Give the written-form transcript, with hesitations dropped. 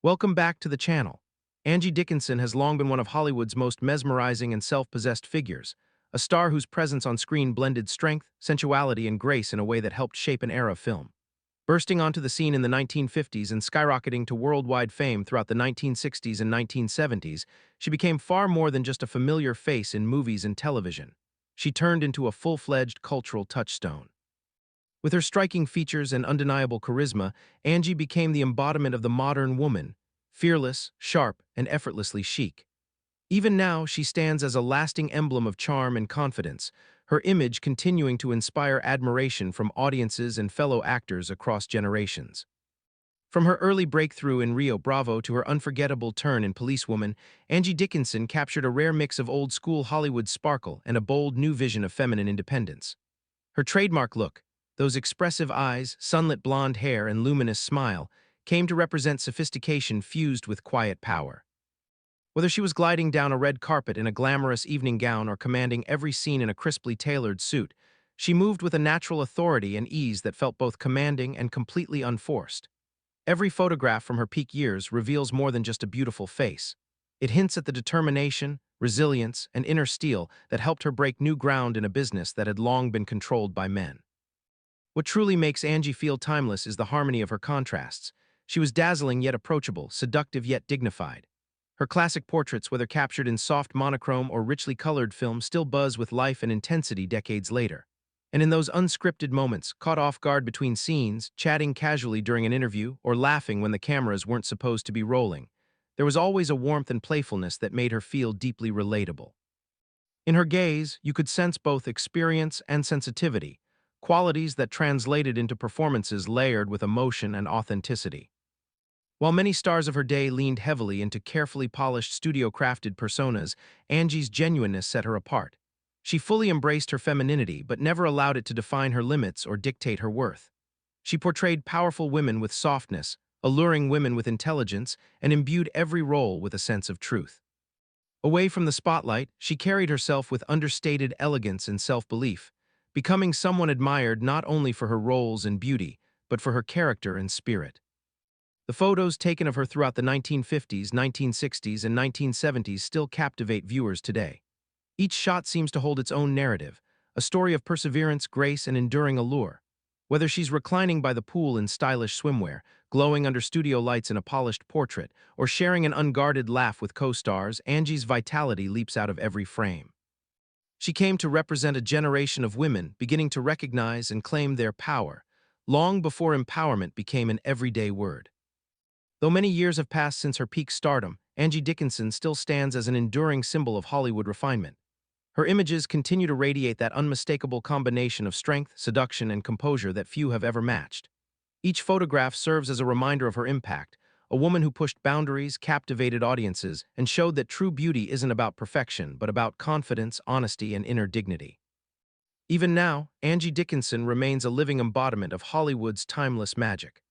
Welcome back to the channel. Angie Dickinson has long been one of Hollywood's most mesmerizing and self-possessed figures, a star whose presence on screen blended strength, sensuality, and grace in a way that helped shape an era of film. Bursting onto the scene in the 1950s and skyrocketing to worldwide fame throughout the 1960s and 1970s, she became far more than just a familiar face in movies and television. She turned into a full-fledged cultural touchstone. With her striking features and undeniable charisma, Angie became the embodiment of the modern woman, fearless, sharp, and effortlessly chic. Even now, she stands as a lasting emblem of charm and confidence, her image continuing to inspire admiration from audiences and fellow actors across generations. From her early breakthrough in Rio Bravo to her unforgettable turn in Policewoman, Angie Dickinson captured a rare mix of old-school Hollywood sparkle and a bold new vision of feminine independence. Her trademark look, those expressive eyes, sunlit blonde hair, and luminous smile, came to represent sophistication fused with quiet power. Whether she was gliding down a red carpet in a glamorous evening gown or commanding every scene in a crisply tailored suit, she moved with a natural authority and ease that felt both commanding and completely unforced. Every photograph from her peak years reveals more than just a beautiful face. It hints at the determination, resilience, and inner steel that helped her break new ground in a business that had long been controlled by men. What truly makes Angie feel timeless is the harmony of her contrasts. She was dazzling yet approachable, seductive yet dignified. Her classic portraits, whether captured in soft monochrome or richly colored film, still buzz with life and intensity decades later. And in those unscripted moments, caught off guard between scenes, chatting casually during an interview, or laughing when the cameras weren't supposed to be rolling, there was always a warmth and playfulness that made her feel deeply relatable. In her gaze, you could sense both experience and sensitivity, qualities that translated into performances layered with emotion and authenticity. While many stars of her day leaned heavily into carefully polished studio-crafted personas, Angie's genuineness set her apart. She fully embraced her femininity but never allowed it to define her limits or dictate her worth. She portrayed powerful women with softness, alluring women with intelligence, and imbued every role with a sense of truth. Away from the spotlight, she carried herself with understated elegance and self-belief, becoming someone admired not only for her roles and beauty, but for her character and spirit. The photos taken of her throughout the 1950s, 1960s, and 1970s still captivate viewers today. Each shot seems to hold its own narrative, a story of perseverance, grace, and enduring allure. Whether she's reclining by the pool in stylish swimwear, glowing under studio lights in a polished portrait, or sharing an unguarded laugh with co-stars, Angie's vitality leaps out of every frame. She came to represent a generation of women beginning to recognize and claim their power, long before empowerment became an everyday word. Though many years have passed since her peak stardom, Angie Dickinson still stands as an enduring symbol of Hollywood refinement. Her images continue to radiate that unmistakable combination of strength, seduction, and composure that few have ever matched. Each photograph serves as a reminder of her impact, a woman who pushed boundaries, captivated audiences, and showed that true beauty isn't about perfection, but about confidence, honesty, and inner dignity. Even now, Angie Dickinson remains a living embodiment of Hollywood's timeless magic.